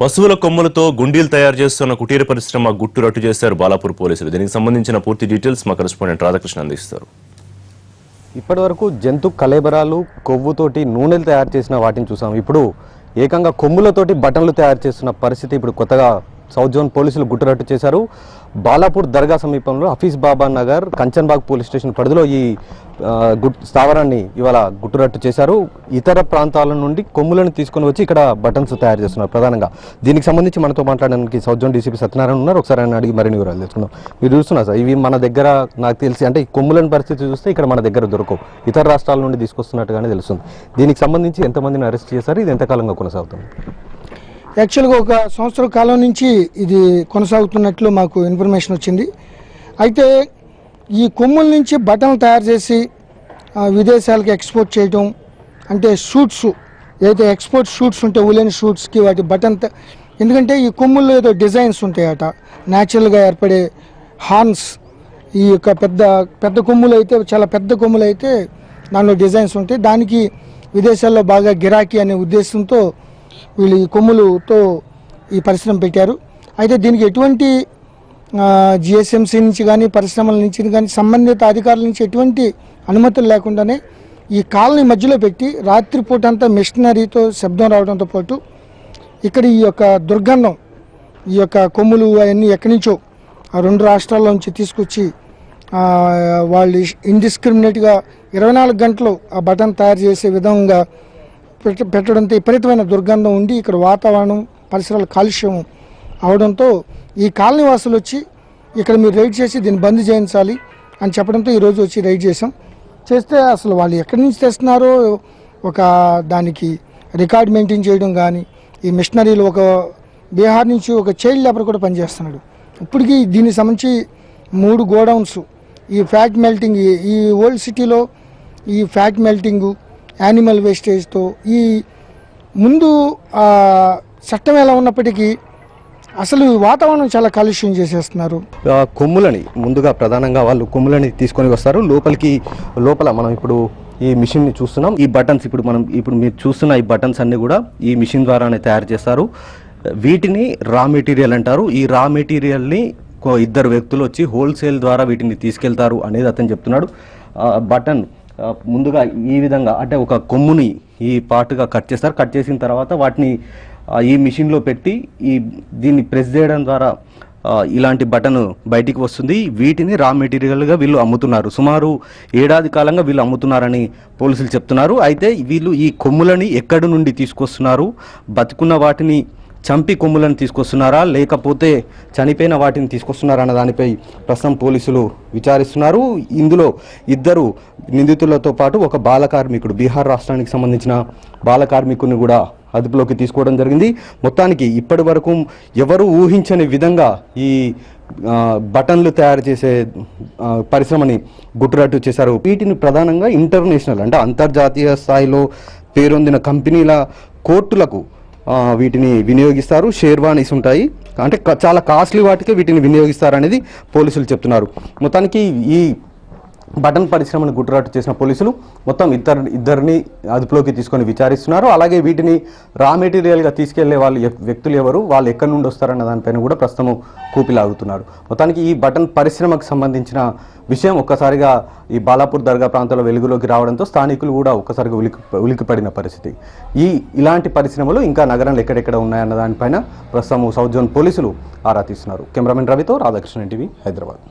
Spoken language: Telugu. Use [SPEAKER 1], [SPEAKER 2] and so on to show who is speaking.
[SPEAKER 1] పశువుల కొమ్ములతో గుండీలు తయారు చేస్తున్న కుటీర పరిశ్రమ గుట్టు రట్టు చేశారు బాలాపూర్ పోలీసులు. దీనికి సంబంధించిన పూర్తి డీటెయిల్స్ మా కరెస్పాండెంట్ రాధాకృష్ణ అందిస్తారు.
[SPEAKER 2] ఇప్పటివరకు జంతు కళేబరాలు కొవ్వుతోటి నూనెలు తయారు చేసిన వాటిని చూసాం. ఇప్పుడు ఏకంగా కొమ్ములతోటి బటన్లు తయారు చేస్తున్న పరిస్థితి ఇప్పుడు కొత్తగా సౌత్ జోన్ పోలీసులు గుట్టురట్టు చేశారు. బాలాపూర్ దర్గా సమీపంలో హఫీజ్ బాబా నగర్ కంచన్బాగ్ పోలీస్ స్టేషన్ పరిధిలో ఈ స్థావరాన్ని ఇవాళ గుట్టురట్టు చేశారు. ఇతర ప్రాంతాల నుండి కొమ్ములను తీసుకొని వచ్చి ఇక్కడ బటన్స్ తయారు చేస్తున్నారు ప్రధానంగా. దీనికి సంబంధించి మనతో మాట్లాడడానికి సౌత్ జోన్ డీసీపీ సత్యనారాయణ ఉన్నారు. ఒకసారి ఆయన అడిగి మరిన్ని వివరాలు తెలుసుకుందాం. మీరు చూస్తున్నారు సార్, ఇవి మన దగ్గర నాకు తెలిసి అంటే ఈ కొమ్ములని పరిస్థితి చూస్తే ఇక్కడ మన దగ్గర దొరకవు, ఇతర రాష్ట్రాల నుండి తీసుకొస్తున్నట్టుగానే తెలుస్తుంది. దీనికి సంబంధించి ఎంతమందిని అరెస్ట్ చేశారు, ఇది ఎంతకాలంగా కొనసాగుతుంది?
[SPEAKER 3] యాక్చువల్గా ఒక సంవత్సరం కాలం నుంచి ఇది కొనసాగుతున్నట్లు మాకు ఇన్ఫర్మేషన్ వచ్చింది. అయితే ఈ కొమ్ముల నుంచి బటన్లు తయారు చేసి విదేశాలకు ఎక్స్పోర్ట్ చేయడం, అంటే షూట్స్ ఏదైతే ఎక్స్పోర్ట్ షూట్స్ ఉంటాయి ఉలెన్ షూట్స్కి వాటి బటన్, ఎందుకంటే ఈ కొమ్ముల్లో ఏదో డిజైన్స్ ఉంటాయట, న్యాచురల్గా ఏర్పడే హార్న్స్. ఈ యొక్క పెద్ద పెద్ద కొమ్ములు అయితే, చాలా పెద్ద కొమ్ములు అయితే దానిలో డిజైన్స్ ఉంటాయి. దానికి విదేశాల్లో బాగా గిరాకీ అనే ఉద్దేశంతో వీళ్ళు ఈ కొమ్ములతో ఈ పరిశ్రమ పెట్టారు. అయితే దీనికి ఎటువంటి జిఎస్ఎంసీ నుంచి కానీ పరిశ్రమల నుంచి కానీ సంబంధిత అధికారుల నుంచి ఎటువంటి అనుమతులు లేకుండానే ఈ కాలనీ మధ్యలో పెట్టి రాత్రిపూట అంతా మిషనరీతో శబ్దం రావడంతో పాటు ఇక్కడ ఈ యొక్క దుర్గంధం, ఈ యొక్క కొమ్ములు అవన్నీ ఎక్కడి నుంచో ఆ రెండు రాష్ట్రాల నుంచి తీసుకొచ్చి వాళ్ళు ఇండిస్క్రిమినేట్గా 24 గంటలు ఆ బటన్ తయారు చేసే విధంగా పెట్టడంతో విపరీతమైన దుర్గంధం ఉండి ఇక్కడ వాతావరణం పరిసరాల కాలుష్యం అవడంతో ఈ కాలనీ వాసులు వచ్చి ఇక్కడ మీరు రైడ్ చేసి దీన్ని బంద్ చేయించాలి అని చెప్పడంతో ఈరోజు వచ్చి రైడ్ చేస్తే అసలు వాళ్ళు ఎక్కడి నుంచి తెస్తున్నారో ఒక దానికి రికార్డ్ మెయింటైన్ చేయడం కానీ, ఈ మిషనరీలు ఒక బీహార్ నుంచి ఒక చైల్డ్ లేబర్ కూడా పనిచేస్తున్నాడు. ఇప్పటికీ దీనికి సంబంధించి 3 గోడౌన్స్ ఈ ఫ్యాట్ మెల్టింగ్, ఈ ఓల్డ్ సిటీలో ఈ ఫ్యాట్ మెల్టింగు యానిమల్ వేస్టేజ్తో ఈ ముందు చట్టం ఎలా ఉన్నప్పటికీ అసలు వాతావరణం చాలా కాలుష్యం చేసేస్తున్నారు.
[SPEAKER 2] కొమ్ములని ముందుగా ప్రధానంగా వాళ్ళు కొమ్ములని తీసుకొని వస్తారు లోపల మనం ఇప్పుడు ఈ మిషన్ని చూస్తున్నాం. ఈ బటన్స్ ఇప్పుడు మీరు చూస్తున్న ఈ బటన్స్ అన్ని కూడా ఈ మిషన్ ద్వారానే తయారు చేస్తారు. వీటిని రా మెటీరియల్ అంటారు. ఈ రా మెటీరియల్ని 2 వ్యక్తులు వచ్చి హోల్సేల్ ద్వారా వీటిని తీసుకెళ్తారు అనేది అతను చెప్తున్నాడు. బటన్ ముందుగా ఈ విధంగా అంటే ఒక కొమ్ముని ఈ పార్ట్గా కట్ చేస్తారు. కట్ చేసిన తర్వాత వాటిని ఈ మిషన్లో పెట్టి దీన్ని ప్రెస్ చేయడం ద్వారా ఇలాంటి బటన్ బయటికి వస్తుంది. వీటిని రా మెటీరియల్గా వీళ్ళు అమ్ముతున్నారు. సుమారు 1 ఏడాది కాలంగా వీళ్ళు అమ్ముతున్నారని పోలీసులు చెప్తున్నారు. అయితే వీళ్ళు ఈ కొమ్ములని ఎక్కడి నుండి తీసుకొస్తున్నారు, బతుకున్న వాటిని చంపి కొమ్ములను తీసుకొస్తున్నారా లేకపోతే చనిపోయిన వాటిని తీసుకొస్తున్నారా అన్న దానిపై ప్రస్తుతం పోలీసులు విచారిస్తున్నారు. ఇందులో 2 నిందితులతో పాటు ఒక బాల కార్మికుడు, బీహార్ రాష్ట్రానికి సంబంధించిన బాల కార్మికుడిని కూడా అదుపులోకి తీసుకోవడం జరిగింది. మొత్తానికి ఇప్పటి వరకు ఎవరు ఊహించని విధంగా ఈ బటన్లు తయారు చేసే పరిశ్రమని గుట్టురట్టు చేశారు. వీటిని ప్రధానంగా ఇంటర్నేషనల్ అంటే అంతర్జాతీయ స్థాయిలో పేరొందిన కంపెనీల కోర్టులకు వీటిని వినియోగిస్తారు. షేర్వానీస్ ఉంటాయి, అంటే చాలా కాస్ట్లీ వాటికి వీటిని వినియోగిస్తారనేది పోలీసులు చెప్తున్నారు. మొత్తానికి ఈ బటన్ పరిశ్రమను గుట్టురట్టు చేసిన పోలీసులు మొత్తం ఇద్దరిని అదుపులోకి తీసుకొని విచారిస్తున్నారు. అలాగే వీటిని రా మెటీరియల్గా తీసుకెళ్లే వ్యక్తులు ఎవరు, వాళ్ళు ఎక్కడి నుండి వస్తారన్న దానిపైన కూడా ప్రస్తుతం కూపిలాగుతున్నారు. మొత్తానికి ఈ బటన్ పరిశ్రమకు సంబంధించిన విషయం ఒక్కసారిగా ఈ బాలాపూర్ దర్గా ప్రాంతంలో వెలుగులోకి రావడంతో స్థానికులు కూడా ఒక్కసారిగా ఉలికిపడిన పరిస్థితి. ఇలాంటి పరిశ్రమలు ఇంకా నగరంలో ఎక్కడెక్కడ ఉన్నాయన్న దానిపైన ప్రస్తుతం సౌత్ జోన్ పోలీసులు ఆరా తీస్తున్నారు. కెమెరామెన్ రవితో రాధాకృష్ణ, టీవీ, హైదరాబాద్.